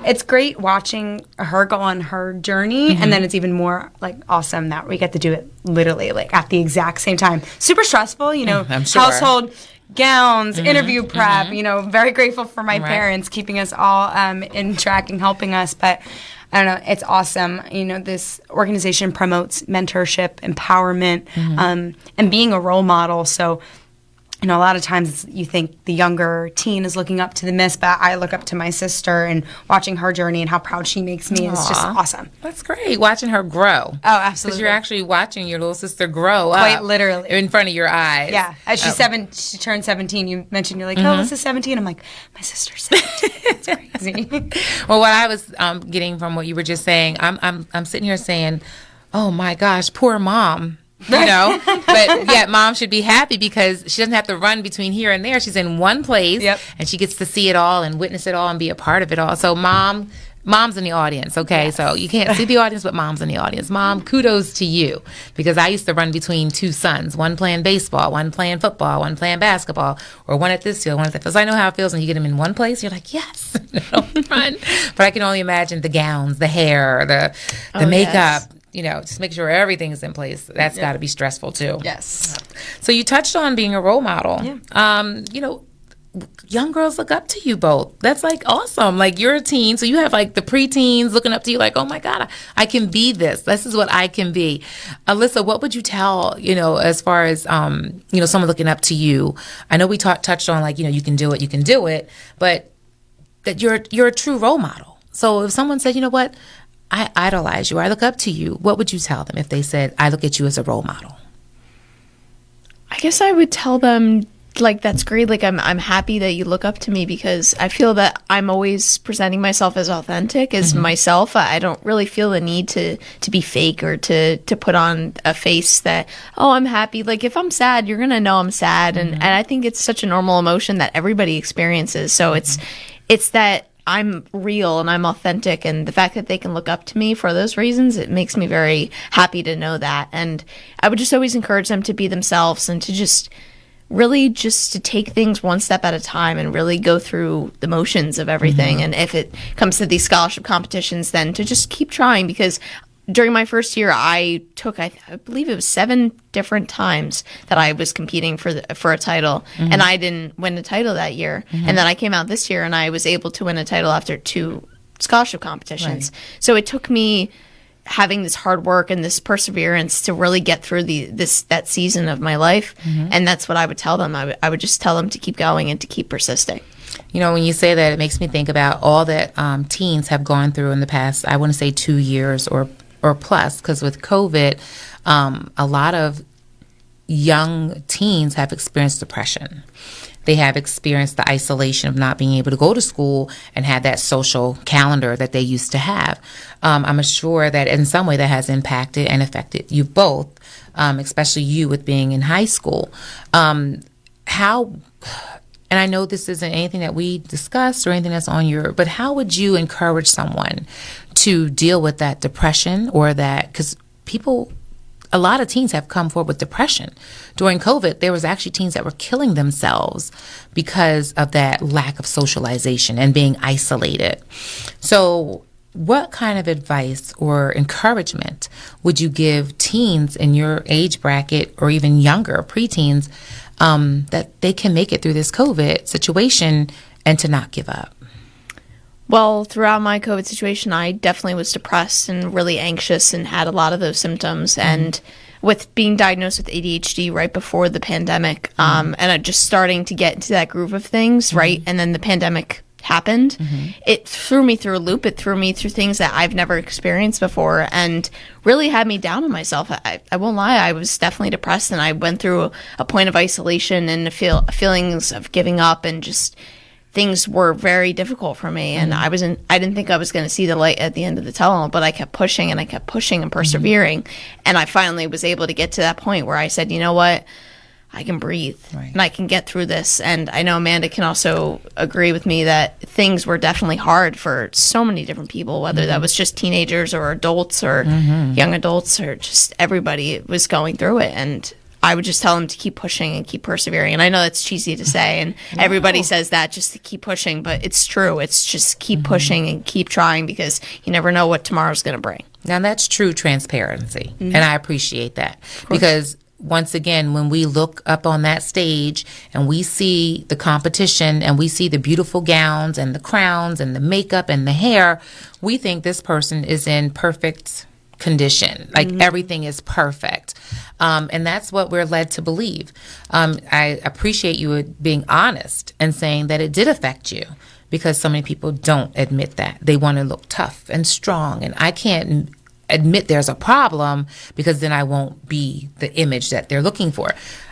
it's great watching her go on her journey. And then it's even more like awesome that we get to do it literally like at the exact same time. Super stressful, I'm sure. Household gowns, interview prep, very grateful for my parents keeping us all in track and helping us. But I don't know, it's awesome. You know, this organization promotes mentorship, empowerment, and being a role model. So, you know, a lot of times you think the younger teen is looking up to the Miss, but I look up to my sister and watching her journey and how proud she makes me is just awesome. That's great, watching her grow. Oh, absolutely. Because you're actually watching your little sister grow Quite up. literally. In front of your eyes. Yeah. As she turned 17, you mentioned you're like, oh, this is 17. I'm like, my sister's 17. It's crazy. Well, what I was getting from what you were just saying, I'm sitting here saying, oh my gosh, poor mom. You know, but yet mom should be happy because she doesn't have to run between here and there. She's in one place, and she gets to see it all and witness it all and be a part of it all. So mom's in the audience, okay? Yes. So you can't see the audience, but mom's in the audience. Mom, kudos to you, because I used to run between two sons, one playing baseball, one playing football, one playing basketball, or one at this field, one at that field. So I know how it feels when you get them in one place. You're like, yes, run. But I can only imagine the gowns, the hair, the makeup. Yes. You know, just make sure everything is in place. That's got to be stressful too. Yes. So you touched on being a role model. Yeah. You know, young girls look up to you both. That's like awesome. Like you're a teen, so you have like the preteens looking up to you like, oh my God, I can be this. This is what I can be. Alyssa, what would you tell, you know, as far as, you know, someone looking up to you? I know we touched on like, you know, you can do it, but that you're a true role model. So if someone said, you know what, I idolize you, or I look up to you, what would you tell them if they said, I look at you as a role model? I guess I would tell them, like, that's great. Like, I'm happy that you look up to me, because I feel that I'm always presenting myself as authentic as myself. I don't really feel the need to be fake or to put on a face that, oh, I'm happy. Like, if I'm sad, you're going to know I'm sad. And I think it's such a normal emotion that everybody experiences. So it's that I'm real and I'm authentic, and the fact that they can look up to me for those reasons, it makes me very happy to know that. And I would just always encourage them to be themselves and to just really just to take things one step at a time and really go through the motions of everything. And if it comes to these scholarship competitions, then to just keep trying, because during my first year, I took, I believe it was 7 different times that I was competing for a title, and I didn't win the title that year. And then I came out this year, and I was able to win a title after 2 scholarship competitions. Right. So it took me having this hard work and this perseverance to really get through that season of my life, and that's what I would tell them. I would just tell them to keep going and to keep persisting. You know, when you say that, it makes me think about all that teens have gone through in the past, I want to say 2 years or plus, because with COVID, a lot of young teens have experienced depression. They have experienced the isolation of not being able to go to school and have that social calendar that they used to have. I'm sure that in some way that has impacted and affected you both, especially you with being in high school. How, and I know this isn't anything that we discussed or anything that's on but how would you encourage someone to deal with that depression, or that, because a lot of teens have come forward with depression. During COVID, there was actually teens that were killing themselves because of that lack of socialization and being isolated. So what kind of advice or encouragement would you give teens in your age bracket, or even younger, preteens, that they can make it through this COVID situation and to not give up? Well, throughout my COVID situation, I definitely was depressed and really anxious and had a lot of those symptoms. And with being diagnosed with ADHD right before the pandemic, and just starting to get into that groove of things, right? And then the pandemic happened. It threw me through a loop. It threw me through things that I've never experienced before, and really had me down on myself. I won't lie, I was definitely depressed, and I went through a point of isolation and feelings of giving up, and just things were very difficult for me. And I didn't think I was going to see the light at the end of the tunnel, but I kept pushing and I kept pushing and persevering. And I finally was able to get to that point where I said, you know what? I can breathe, and I can get through this. And I know Amanda can also agree with me that things were definitely hard for so many different people, whether that was just teenagers or adults or young adults, or just everybody was going through it. And I would just tell them to keep pushing and keep persevering. And I know that's cheesy to say, and everybody says that, just to keep pushing, but it's true. It's just keep pushing and keep trying, because you never know what tomorrow's going to bring. Now, that's true transparency, and I appreciate that, because once again, when we look up on that stage and we see the competition and we see the beautiful gowns and the crowns and the makeup and the hair, we think this person is in perfect condition. Like everything is perfect. And that's what we're led to believe. I appreciate you being honest and saying that it did affect you, because so many people don't admit that. They want to look tough and strong, and I can't admit there's a problem because then I won't be the image that they're looking for.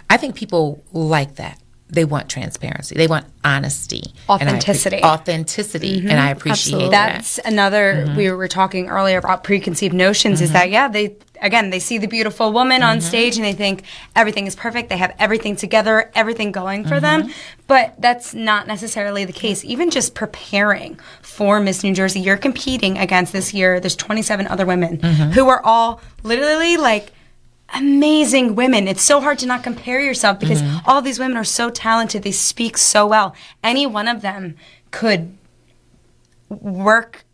I think people like that. They want transparency. They want honesty. Authenticity. Authenticity. And I appreciate that. That's another, we were talking earlier about preconceived notions, is that, they see the beautiful woman on stage and they think everything is perfect. They have everything together, everything going for them. But that's not necessarily the case. Even just preparing for Miss New Jersey, you're competing against this year. There's 27 other women who are all literally like amazing women. It's so hard to not compare yourself because all these women are so talented. They speak so well. Any one of them could work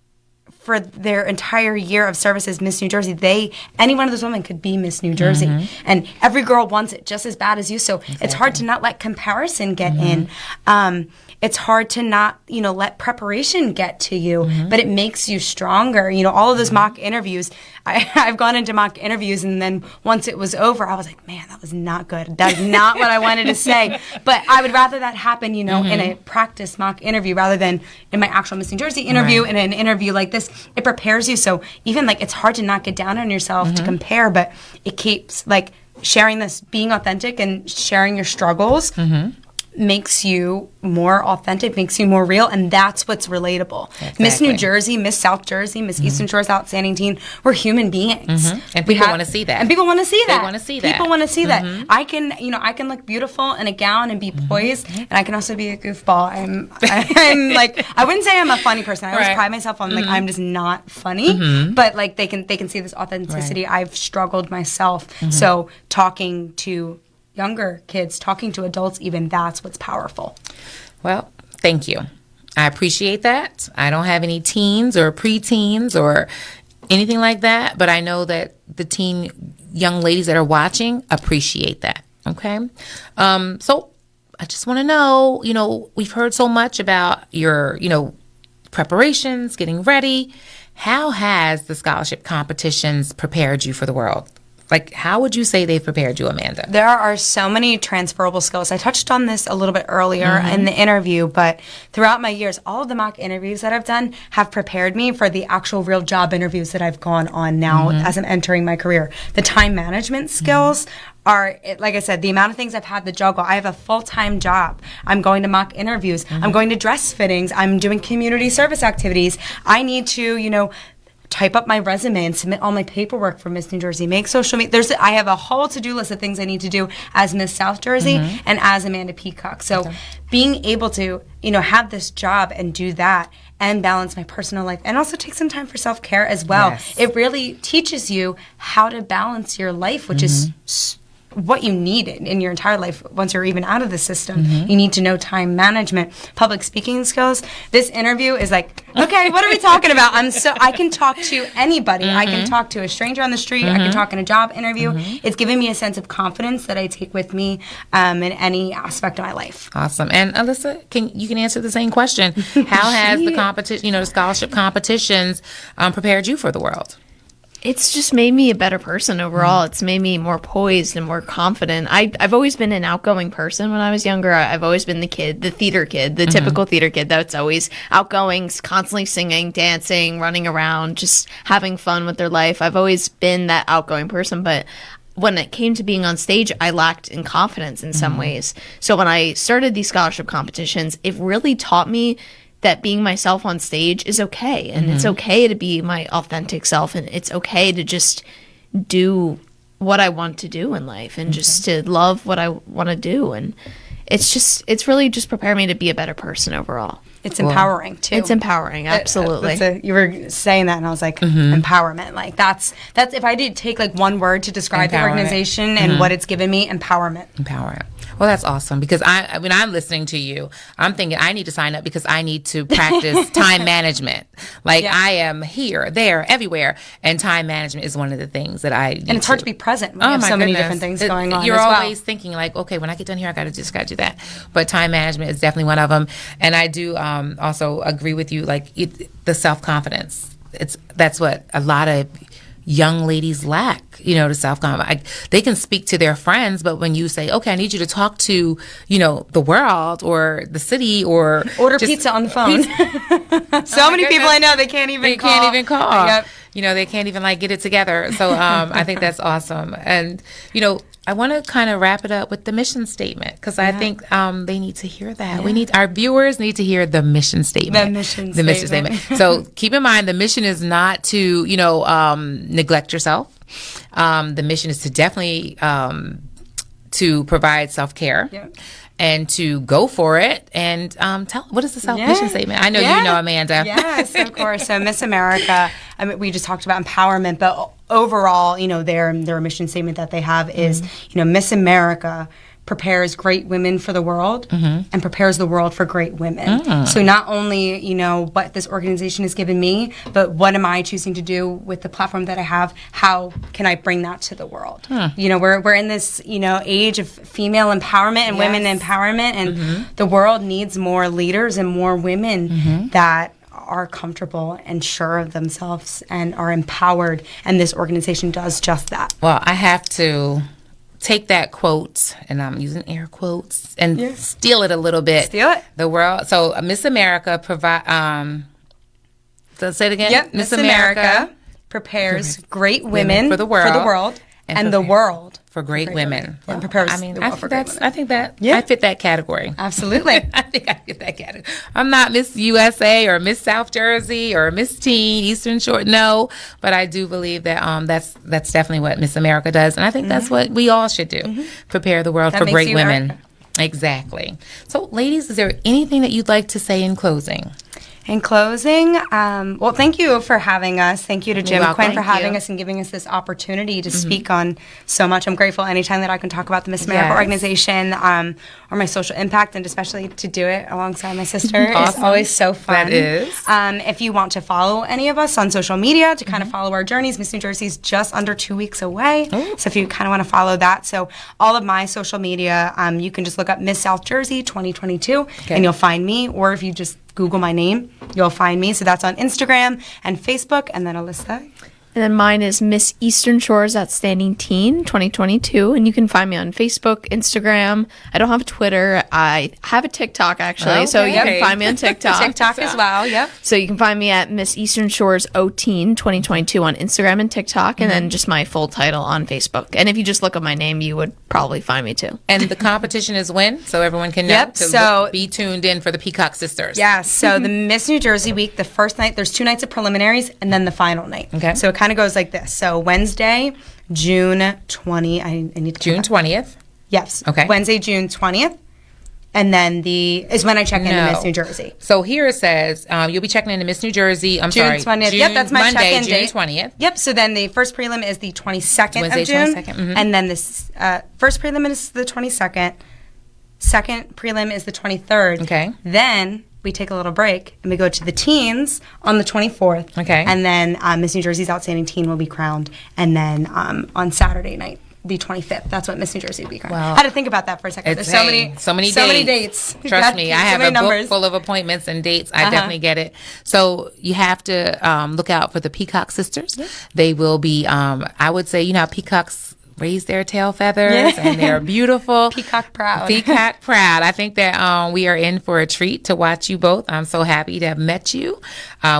for their entire year of service as Miss New Jersey. Any one of those women could be Miss New Jersey. And every girl wants it just as bad as you. So it's hard to not let comparison get in. It's hard to not, let preparation get to you, but it makes you stronger. All of those mock interviews, I've gone into mock interviews, and then once it was over, I was like, man, that was not good. That's not what I wanted to say. But I would rather that happen, in a practice mock interview rather than in my actual Miss New Jersey interview. In an interview like this, it prepares you. So even it's hard to not get down on yourself to compare, but it keeps sharing this, being authentic and sharing your struggles makes you more authentic, makes you more real, and that's what's relatable. Exactly. Miss New Jersey, Miss South Jersey, Miss Eastern Shores Outstanding Teen, we're human beings. And people want to see that. And people want to see that. They want to see that. People want to see that. I can look beautiful in a gown and be poised, and I can also be a goofball. I'm I wouldn't say I'm a funny person. I always pride myself on I'm just not funny, but they can see this authenticity. I've struggled myself. So talking to younger kids, talking to adults even, that's what's powerful. Well, thank you. I appreciate that. I don't have any teens or preteens or anything like that, but I know that the young ladies that are watching appreciate that. Okay? So I just want to know, we've heard so much about your, preparations, getting ready. How has the scholarship competitions prepared you for the world? How would you say they've prepared you, Amanda? There are so many transferable skills. I touched on this a little bit earlier in the interview, but throughout my years, all of the mock interviews that I've done have prepared me for the actual real job interviews that I've gone on now as I'm entering my career. The time management skills are, like I said, the amount of things I've had to juggle. I have a full-time job. I'm going to mock interviews. I'm going to dress fittings. I'm doing community service activities. I need to, type up my resume and submit all my paperwork for Miss New Jersey, make social media. I have a whole to-do list of things I need to do as Miss South Jersey and as Amanda Peacock. So being able to, have this job and do that and balance my personal life and also take some time for self-care as well. Yes. It really teaches you how to balance your life, which is what you need in your entire life once you're even out of the system. You need to know time management, public speaking skills. This interview is okay, what are we talking about? I can talk to anybody. I can talk to a stranger on the street. I can talk in a job interview. It's given me a sense of confidence that I take with me in any aspect of my life. Awesome. And Alyssa, you can answer the same question. How has the competition, the scholarship competitions prepared you for the world? It's just made me a better person overall. It's made me more poised and more confident. I've always been an outgoing person when I was younger. I've always been the theater kid, the typical theater kid that's always outgoing, constantly singing, dancing, running around, just having fun with their life. I've always been that outgoing person, but when it came to being on stage, I lacked in confidence in some ways. So when I started these scholarship competitions, it really taught me that being myself on stage is okay. And it's okay to be my authentic self. And it's okay to just do what I want to do in life and just to love what I want to do. And it's really just prepared me to be a better person overall. It's empowering too. It's empowering, absolutely. You were saying that, and I was like, empowerment. Like that's if I did take like one word to describe the organization and what it's given me, empowerment. Empowerment. Well, that's awesome, because when I'm listening to you, I'm thinking I need to sign up because I need to practice time management. Like I am here, there, everywhere, and time management is one of the things that I need. And it's hard to be present when you have so many different things going on. You're as well. always thinking like, okay, when I get done here, I got to do that. But time management is definitely one of them. And I do also agree with you, like the self-confidence. That's what a lot of young ladies lack, the self-confidence. They can speak to their friends, but when you say, okay, I need you to talk to, the world or the city or order pizza on the phone. So many people I know, they can't even call. Yep. They can't even get it together. So I think that's awesome. And, I want to kind of wrap it up with the mission statement, because I think they need to hear that. Our viewers need to hear the mission statement. The mission statement. So keep in mind, the mission is not to, neglect yourself. The mission is to definitely to provide self-care. Yep. And to go for it. And what is the mission statement? I know you know, Amanda. Yes, of course. So Miss America, we just talked about empowerment, but overall, their mission statement that they have is, Miss America prepares great women for the world and prepares the world for great women. So not only, what this organization has given me, but what am I choosing to do with the platform that I have? How can I bring that to the world? We're in this, age of female empowerment and women empowerment, and the world needs more leaders and more women that are comfortable and sure of themselves and are empowered, and this organization does just that. Well, I have to take that quote, and I'm using air quotes, and steal it a little bit. Steal it. The world. So Miss America provide. So say it again. Yep. Miss America prepares great women for the world, and the world for great women. And prepares I mean, the world for great women. I think that I fit that category. Absolutely. I think I fit that category. I'm not Miss USA or Miss South Jersey or Miss Teen Eastern Shore. No, but I do believe that that's definitely what Miss America does, and I think that's what we all should do: prepare the world for great women. Erica. Exactly. So, ladies, is there anything that you'd like to say in closing? In closing, well, thank you for having us. Thank you to Jim Quinn for having us and giving us this opportunity to speak on so much. I'm grateful anytime that I can talk about the Miss America organization or my social impact, and especially to do it alongside my sister. It's always so fun. That is. If you want to follow any of us on social media to kind of follow our journeys, Miss New Jersey's just under 2 weeks away. So if you kind of want to follow that. So all of my social media, you can just look up Miss South Jersey 2022 and you'll find me, or if you just Google my name, you'll find me. So that's on Instagram and Facebook. And then Alyssa. And then mine is Miss Eastern Shore's Outstanding Teen 2022. And you can find me on Facebook, Instagram. I don't have a Twitter. I have a TikTok, actually. So you can find me on TikTok. TikTok as well, yep. So you can find me at Miss Eastern Shore's O-Teen 2022 on Instagram and TikTok. And then just my full title on Facebook. And if you just look up my name, you would probably find me too. And the competition is when? So everyone can know to be tuned in for the Peacock Sisters. Yes. So the Miss New Jersey week, the first night, there's 2 nights of preliminaries and then the final night. Okay. So it kind of goes like this. So Wednesday, June 20. I need to June 20th. Yes. Okay. Wednesday, June 20th. And then is when I check into Miss New Jersey. So here it says you'll be checking into Miss New Jersey. June 20th. Yep, that's my check-in date. June 20th. Yep. So then the first prelim is the 22nd Wednesday, of June. 22nd. And then this first prelim is the 22nd. Second prelim is the 23rd. Okay. Then we take a little break and we go to the teens on the 24th. Okay. And then Miss New Jersey's Outstanding Teen will be crowned. And then on Saturday night, the 25th, that's what Miss New Jersey will be crowned. Wow. I had to think about that for a second. There's so many dates. Trust me, I have a book full of appointments and dates. I definitely get it. So you have to look out for the Peacock Sisters. Yeah. They will be, I would say, how peacocks raise their tail feathers and they're beautiful. Peacock proud. Peacock proud. I think that we are in for a treat to watch you both. I'm so happy to have met you.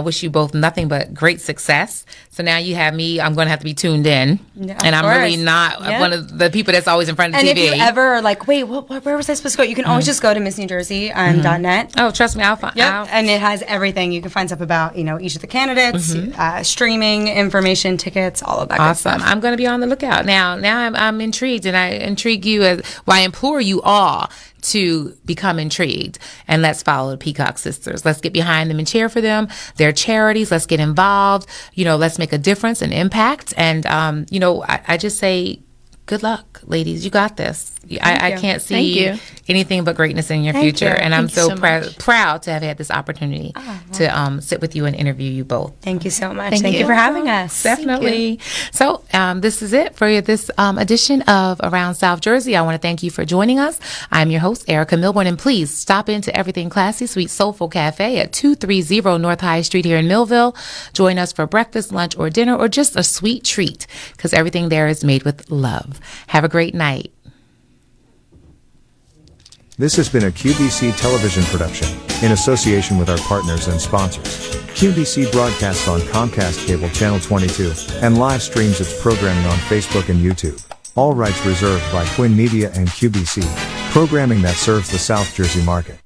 Wish you both nothing but great success. So now you have me. I'm going to have to be tuned in. Yeah, and I'm really not one of the people that's always in front of and TV. And if you ever are like, wait, where was I supposed to go? You can always just go to MissNewJersey.net. Oh, trust me, I'll find. Yep. And it has everything. You can find stuff about each of the candidates, streaming information, tickets, all of that. Awesome. Good stuff. I'm going to be on the lookout now. now I'm intrigued, and I intrigue you I implore you all to become intrigued, and let's follow the Peacock Sisters. Let's get behind them and cheer for them. Their charities. Let's get involved. Let's make a difference and impact. And I just say, good luck, ladies. You got this. I can't see anything but greatness in your future. And I'm so proud to have had this opportunity to sit with you and interview you both. Thank you so much. Thank you for having us. Definitely. So this is it for this edition of Around South Jersey. I want to thank you for joining us. I'm your host, Erica Milborn, and please stop into Everything Classy, Sweet Soulful Cafe at 230 North High Street here in Millville. Join us for breakfast, lunch, or dinner, or just a sweet treat, because everything there is made with love. Have a great night. This has been a QBC television production, in association with our partners and sponsors. QBC broadcasts on Comcast Cable Channel 22, and live streams its programming on Facebook and YouTube. All rights reserved by Quinn Media and QBC, programming that serves the South Jersey market.